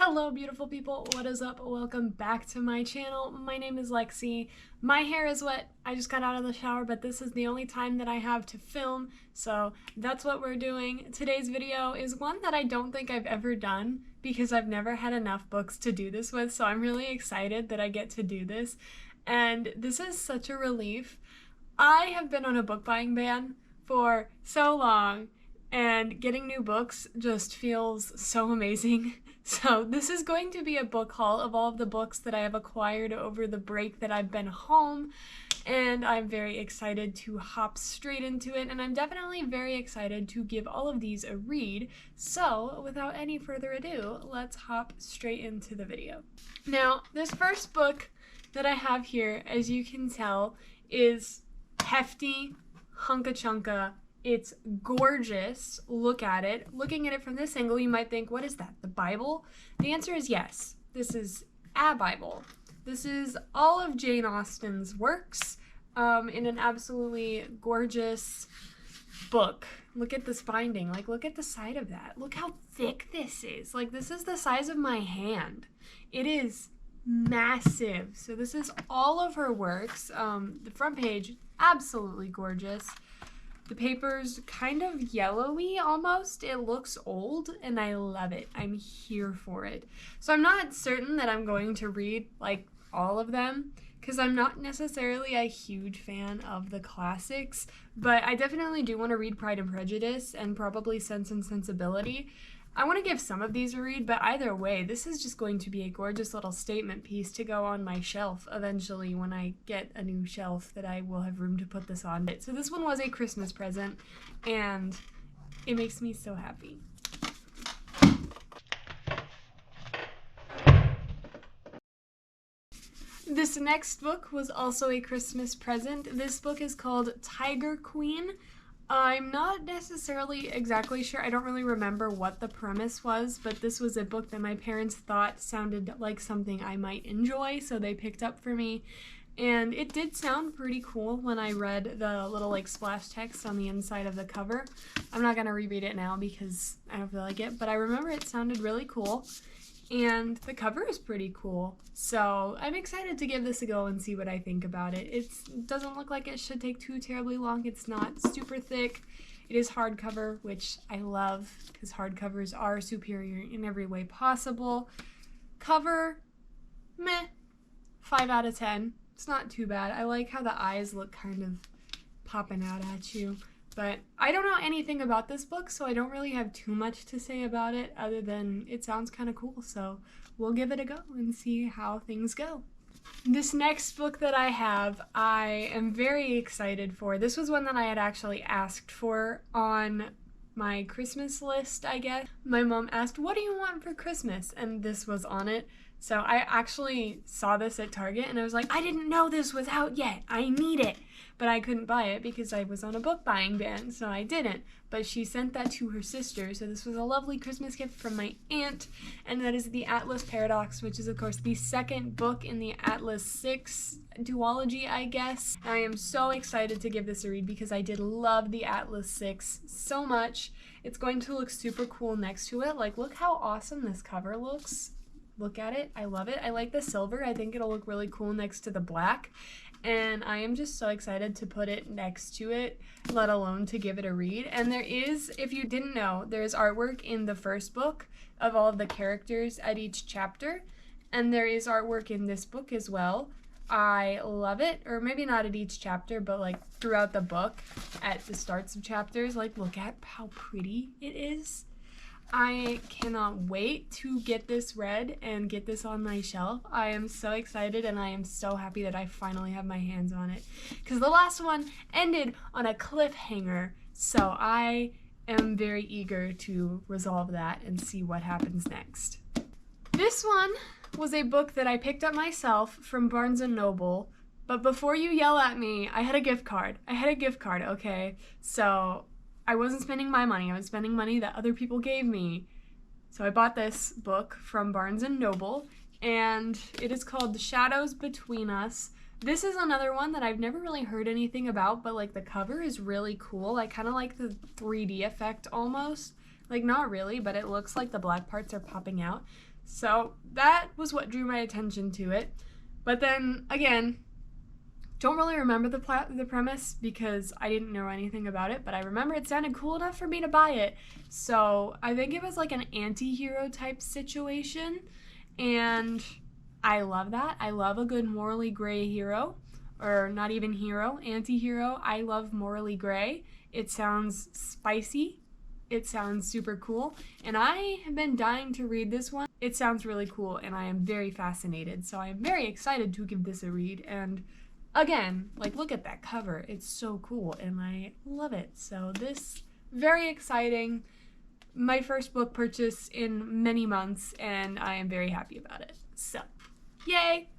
Hello beautiful people, what is up? Welcome back to my channel. My name is Lexie. My hair is wet. I just got out of the shower, but this is the only time that I have to film, so that's what we're doing. Today's video is one that I don't think I've ever done because I've never had enough books to do this with, so I'm really excited that I get to do this. And this is such a relief. I have been on a book buying ban for so long, and getting new books just feels so amazing. So this is going to be a book haul of all of the books that I have acquired over the break that I've been home, and I'm very excited to hop straight into it, and I'm definitely very excited to give all of these a read. So without any further ado, let's hop straight into the video. Now, this first book that I have here, as you can tell, is hefty, hunka-chunka. It's gorgeous. Look at it. Looking at it from this angle, you might think, what is that, the Bible? The answer is yes. This is a Bible. This is all of Jane Austen's works in an absolutely gorgeous book. Look at this binding. Like, look at the side of that. Look how thick this is. Like, this is the size of my hand. It is massive. So this is all of her works. The front page, absolutely gorgeous. The paper's kind of yellowy almost. It looks old and I love it. I'm here for it. So I'm not certain that I'm going to read like all of them because I'm not necessarily a huge fan of the classics, but I definitely do want to read Pride and Prejudice and probably Sense and Sensibility. I want to give some of these a read, but either way, this is just going to be a gorgeous little statement piece to go on my shelf eventually when I get a new shelf that I will have room to put this on. So this one was a Christmas present, and it makes me so happy. This next book was also a Christmas present. This book is called Tiger Queen. I'm not necessarily exactly sure. I don't really remember what the premise was, but this was a book that my parents thought sounded like something I might enjoy, so they picked up for me. And it did sound pretty cool when I read the little like splash text on the inside of the cover. I'm not going to reread it now because I don't feel like it, but I remember it sounded really cool. And the cover is pretty cool, so I'm excited to give this a go and see what I think about it. It doesn't look like it should take too terribly long. It's not super thick. It is hardcover, which I love because hardcovers are superior in every way possible. Cover, meh, 5 out of 10. It's not too bad. I like how the eyes look kind of popping out at you. But I don't know anything about this book, so I don't really have too much to say about it other than it sounds kind of cool, so we'll give it a go and see how things go. This next book that I have, I am very excited for. This was one that I had actually asked for on my Christmas list, I guess. My mom asked, what do you want for Christmas? And this was on it. So I actually saw this at Target and I was like, I didn't know this was out yet. I need it. But I couldn't buy it because I was on a book buying ban, so I didn't. But she sent that to her sister, so this was a lovely Christmas gift from my aunt, and that is The Atlas Paradox, which is of course the second book in the Atlas 6 duology, I guess. I am so excited to give this a read because I did love the Atlas 6 so much. It's going to look super cool next to it. Like, look how awesome this cover looks. Look at it. I love it. I like the silver. I think it'll look really cool next to the black. And I am just so excited to put it next to it, let alone to give it a read. And there is, if you didn't know, there's artwork in the first book of all of the characters at each chapter. And there is artwork in this book as well. I love it, or maybe not at each chapter, but like throughout the book at the starts of chapters. Like, look at how pretty it is. I cannot wait to get this read and get this on my shelf. I am so excited and I am so happy that I finally have my hands on it because the last one ended on a cliffhanger, so I am very eager to resolve that and see what happens next. This one was a book that I picked up myself from Barnes & Noble, but before you yell at me, I had a gift card. Okay? So I wasn't spending my money, I was spending money that other people gave me. So I bought this book from Barnes & Noble, and it is called The Shadows Between Us. This is another one that I've never really heard anything about, but like the cover is really cool. I kind of like the 3D effect almost. Like, not really, but it looks like the black parts are popping out. So that was what drew my attention to it. But then, again, don't really remember the premise because I didn't know anything about it, but I remember it sounded cool enough for me to buy it. So I think it was like an anti-hero type situation, and I love that. I love a good morally gray hero, or not even hero, anti-hero. I love morally gray. It sounds spicy. It sounds super cool, and I have been dying to read this one. It sounds really cool, and I am very fascinated, so I am very excited to give this a read. And again, like, look at that cover. It's so cool, and I love it. So this, very exciting. My first book purchase in many months, and I am very happy about it. So, yay!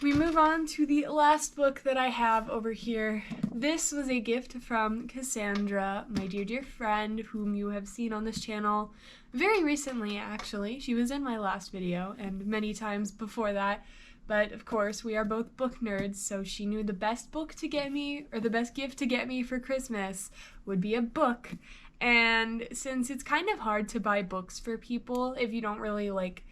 We move on to the last book that I have over here. This was a gift from Cassandra, my dear, dear friend, whom you have seen on this channel very recently, actually. She was in my last video and many times before that. But of course, we are both book nerds, so she knew the best book to get me, or the best gift to get me for Christmas, would be a book. And since it's kind of hard to buy books for people if you don't really, like,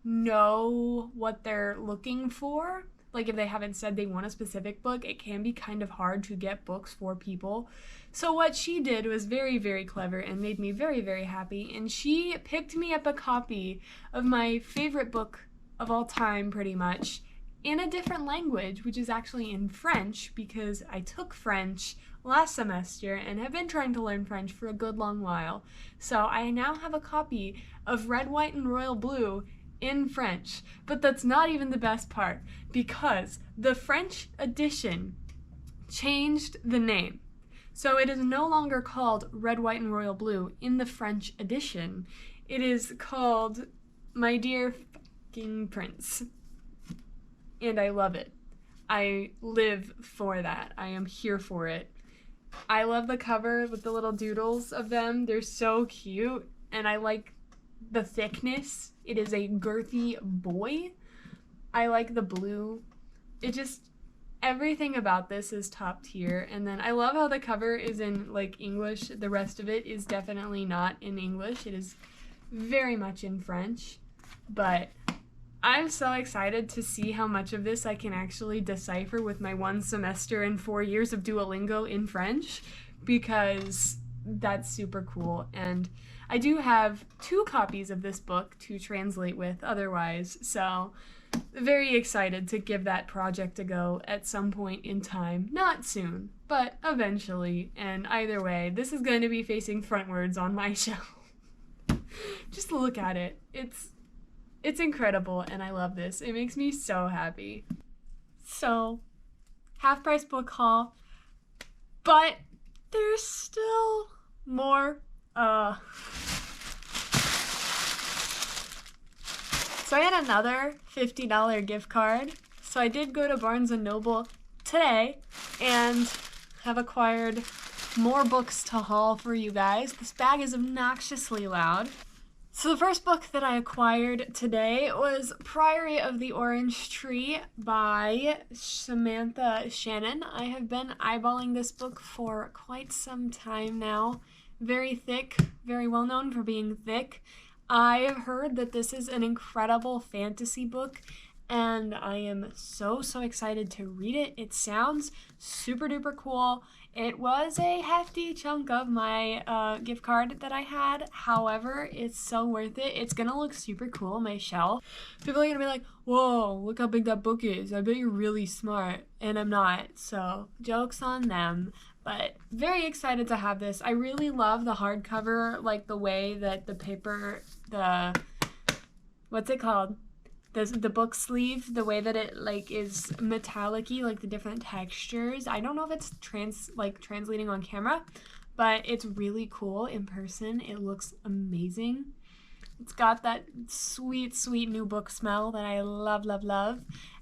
know what they're looking for, like if they haven't said they want a specific book, it can be kind of hard to get books for people. So what she did was very, very clever and made me very, very happy, and she picked me up a copy of my favorite book of all time, pretty much, in a different language, which is actually in French, because I took French last semester and have been trying to learn French for a good long while. So I now have a copy of Red, White, and Royal Blue in French. But that's not even the best part, because the French edition changed the name. So it is no longer called Red, White, and Royal Blue in the French edition. It is called My Dear Fucking Prince. And I love it. I live for that. I am here for it. I love the cover with the little doodles of them. They're so cute, and I like the thickness. It is a girthy boy. I like the blue. It just, everything about this is top tier. And then I love how the cover is in, like, English. The rest of it is definitely not in English. It is very much in French. But I'm so excited to see how much of this I can actually decipher with my 1 semester and 4 years of Duolingo in French, because that's super cool. And I do have 2 copies of this book to translate with otherwise, so very excited to give that project a go at some point in time. Not soon, but eventually. And either way, this is going to be facing frontwards on my shelf. Just look at it. It's incredible, and I love this. It makes me so happy. So, half-price book haul, but there's still more. So I had another $50 gift card. So I did go to Barnes & Noble today and have acquired more books to haul for you guys. This bag is obnoxiously loud. So the first book that I acquired today was Priory of the Orange Tree by Samantha Shannon. I have been eyeballing this book for quite some time now. Very thick, very well known for being thick. I have heard that this is an incredible fantasy book, and I am so excited to read it. It sounds super duper cool. It was a hefty chunk of my gift card that I had. However, it's so worth it. It's gonna look super cool on my shelf. People are gonna be like, whoa, look how big that book is. I bet you're really smart. And I'm not, so joke's on them. But very excited to have this. I really love the hardcover, like the way that the paper, what's it called? The book sleeve, the way that it like is metallic-y, like the different textures. I don't know if it's translating on camera, but it's really cool in person. It looks amazing. It's got that sweet, sweet new book smell that I love, love, love.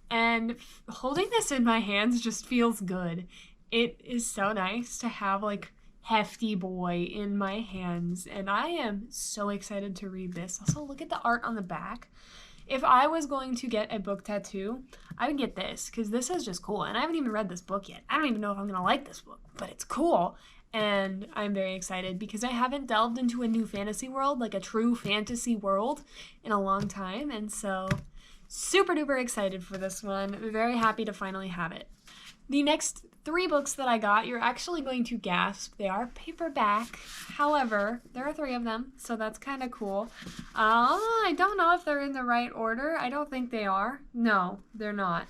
And holding this in my hands just feels good. It is so nice to have like hefty boy in my hands, and I am so excited to read this. Also, look at the art on the back. If I was going to get a book tattoo, I would get this, because this is just cool. And I haven't even read this book yet. I don't even know if I'm going to like this book, but it's cool. and I'm very excited because I haven't delved into a new fantasy world, like a true fantasy world, in a long time, and so super duper excited for this one. Very happy to finally have it. The next 3 books that I got, you're actually going to gasp. They are paperback. However, there are 3 of them, so that's kind of cool. I don't know if they're in the right order. I don't think they are. No, they're not.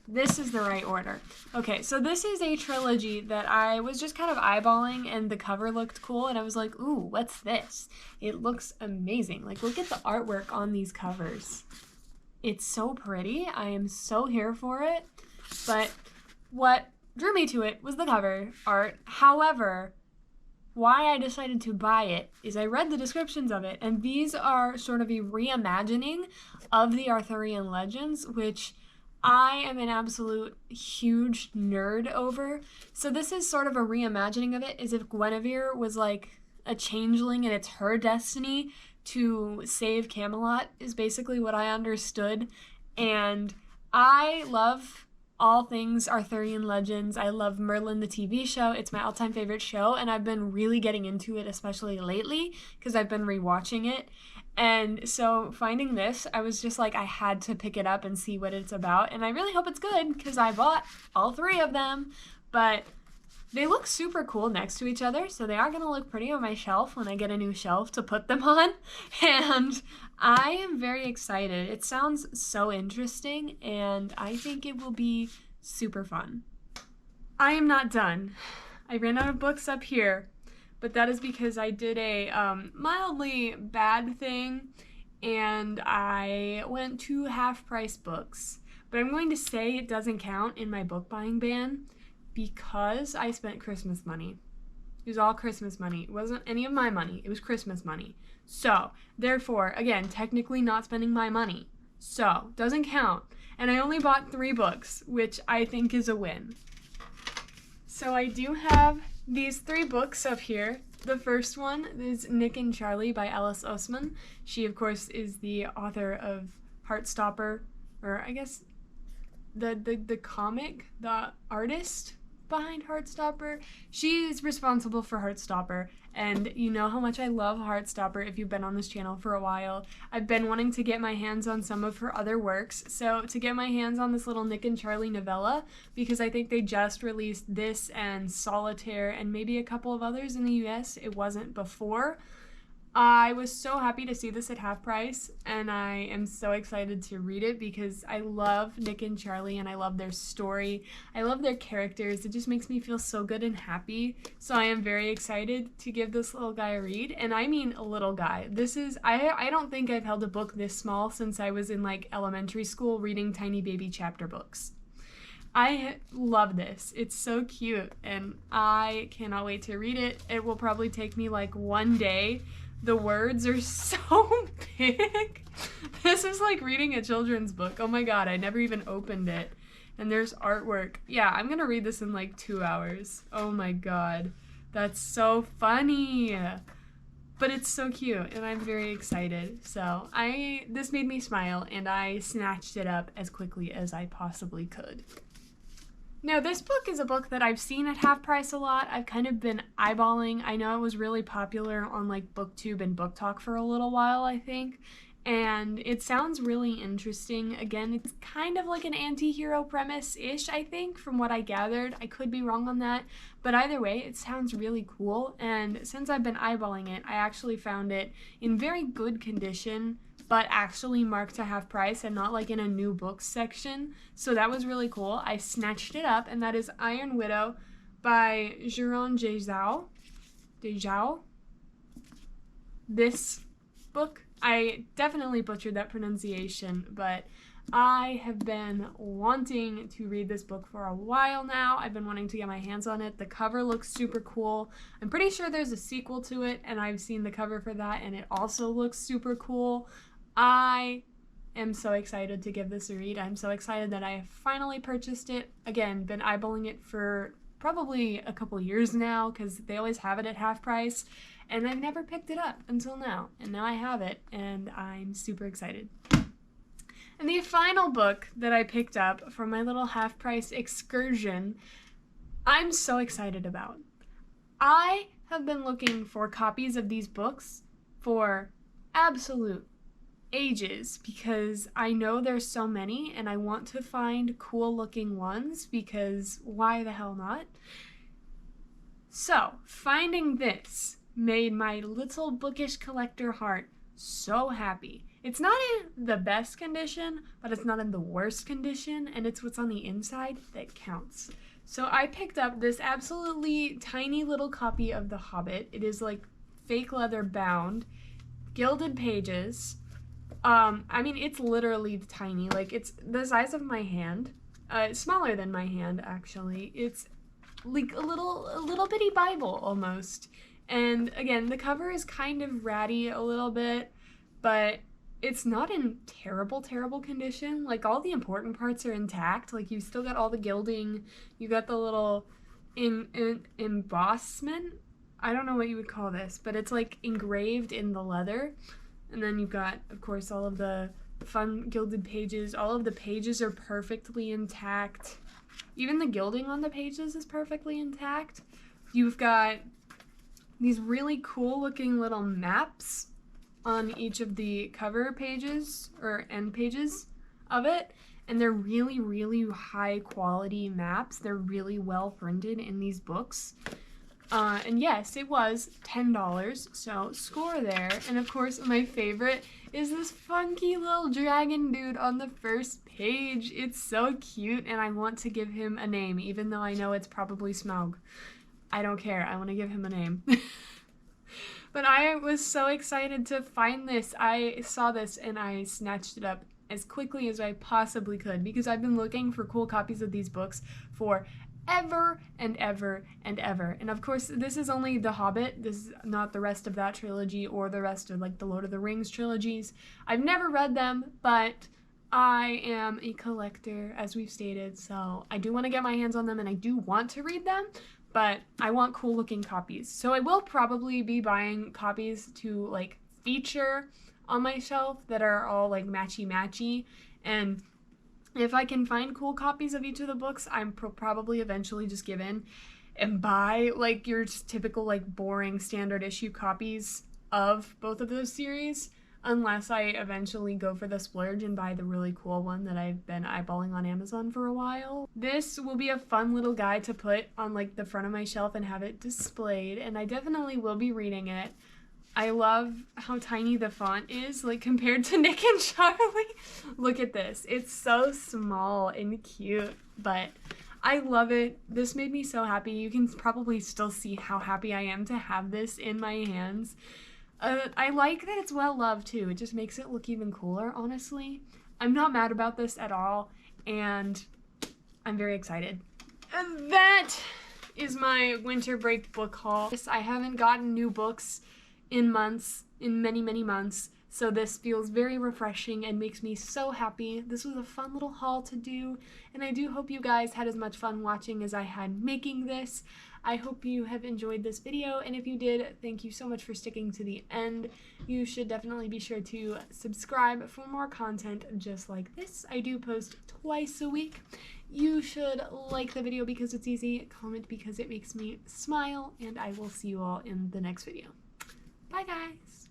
This is the right order. Okay, so this is a trilogy that I was just kind of eyeballing, and the cover looked cool, and I was like, ooh, what's this? It looks amazing. Like, look at the artwork on these covers. It's so pretty. I am so here for it. But what drew me to it was the cover art. However, why I decided to buy it is I read the descriptions of it, and these are sort of a reimagining of the Arthurian legends, which I am an absolute huge nerd over. So this is sort of a reimagining of it, as if Guinevere was like a changeling and it's her destiny to save Camelot, is basically what I understood. And I love all things Arthurian legends. I love Merlin, the TV show. It's my all-time favorite show, and I've been really getting into it, especially lately, because I've been rewatching it. And so finding this, I was just like, I had to pick it up and see what it's about, and I really hope it's good, because I bought all 3 of them. But they look super cool next to each other, so they are going to look pretty on my shelf when I get a new shelf to put them on. And I am very excited. It sounds so interesting, and I think it will be super fun. I am not done. I ran out of books up here, but that is because I did a mildly bad thing, and I went to half-price books. But I'm going to say it doesn't count in my book buying ban, because I spent Christmas money. It was all Christmas money. It wasn't any of my money. It was Christmas money. So, therefore, again, technically not spending my money. So, doesn't count. And I only bought 3 books, which I think is a win. So I do have these 3 books up here. The first one is Nick and Charlie by Alice Oseman. She, of course, is the author of Heartstopper, or I guess the comic, the artist behind Heartstopper. She is responsible for Heartstopper, and you know how much I love Heartstopper if you've been on this channel for a while. I've been wanting to get my hands on some of her other works, so to get my hands on this little Nick and Charlie novella, because I think they just released this and Solitaire and maybe a couple of others in the US. It wasn't before. I was so happy to see this at half price, and I am so excited to read it because I love Nick and Charlie, and I love their story. I love their characters. It just makes me feel so good and happy. So I am very excited to give this little guy a read, and I mean a little guy. This is, I don't think I've held a book this small since I was in like elementary school reading tiny baby chapter books. I love this. It's so cute, and I cannot wait to read it. It will probably take me like one day. The words are so big. This is like reading a children's book. Oh my god, I never even opened it. And there's artwork. Yeah, I'm gonna read this in like 2 hours. Oh my god. That's so funny. But it's so cute, and I'm very excited. So this made me smile, and I snatched it up as quickly as I possibly could. Now, this book is a book that I've seen at half price a lot. I've kind of been eyeballing. I know it was really popular on like BookTube and Book Talk for a little while, I think. And it sounds really interesting. Again, it's kind of like an anti-hero premise-ish, I think, from what I gathered. I could be wrong on that. But either way, it sounds really cool. And since I've been eyeballing it, I actually found it in very good condition, but actually marked to half price and not like in a new books section. So that was really cool. I snatched it up, and that is Iron Widow by Jérôme Dejau. This book, I definitely butchered that pronunciation, but I have been wanting to read this book for a while now. I've been wanting to get my hands on it. The cover looks super cool. I'm pretty sure there's a sequel to it, and I've seen the cover for that, and it also looks super cool. I am so excited to give this a read. I'm so excited that I have finally purchased it. Again, been eyeballing it for probably a couple years now because they always have it at half price, and I've never picked it up until now. And now I have it, and I'm super excited. And the final book that I picked up for my little half price excursion, I'm so excited about. I have been looking for copies of these books for absolute ages because I know there's so many and I want to find cool looking ones because why the hell not? So, finding this made my little bookish collector heart so happy. It's not in the best condition, but it's not in the worst condition, and it's what's on the inside that counts. So I picked up this absolutely tiny little copy of The Hobbit. It is like fake leather bound, gilded pages. I mean, it's literally tiny. Like, it's the size of my hand. Smaller than my hand, actually. It's like a little bitty Bible almost. And again, the cover is kind of ratty a little bit, but it's not in terrible condition. Like, all the important parts are intact. Like, you've still got all the gilding. You got the little embossment. I don't know what you would call this, but it's like engraved in the leather. And then you've got, of course, all of the fun gilded pages. All of the pages are perfectly intact. Even the gilding on the pages is perfectly intact. You've got these really cool looking little maps on each of the cover pages or end pages of it. And they're really high quality maps. They're really well printed in these books. And yes, it was $10, so score there. And of course, my favorite is this funky little dragon dude on the first page. It's so cute, and I want to give him a name, even though I know it's probably Smaug. I don't care. I want to give him a name. But I was so excited to find this. I saw this, and I snatched it up as quickly as I possibly could, because I've been looking for cool copies of these books for ever and ever and ever. And of course, this is only The Hobbit. This is not the rest of that trilogy or the rest of like the Lord of the Rings trilogies. I've never read them, but I am a collector, as we've stated, so I do want to get my hands on them and I do want to read them, but I want cool looking copies. So I will probably be buying copies to like feature on my shelf that are all like matchy, and if I can find cool copies of each of the books, I'm probably eventually just give in and buy like your typical like boring standard issue copies of both of those series, unless I eventually go for the splurge and buy the really cool one that I've been eyeballing on Amazon for a while. This will be a fun little guide to put on like the front of my shelf and have it displayed, and I definitely will be reading it. I love how tiny the font is, like compared to Nick and Charlie. Look at this. It's so small and cute, but I love it. This made me so happy. You can probably still see how happy I am to have this in my hands. I like that it's well loved too. It just makes it look even cooler, honestly. I'm not mad about this at all, and I'm very excited. And that is my winter break book haul. I haven't gotten new books in many months, so this feels very refreshing and makes me so happy. This was a fun little haul to do, and I do hope you guys had as much fun watching as I had making this. I hope you have enjoyed this video, and if you did, thank you so much for sticking to the end. You should definitely be sure to subscribe for more content just like this. I do post twice a week. You should like the video because it's easy, comment because it makes me smile, and I will see you all in the next video. Bye, guys.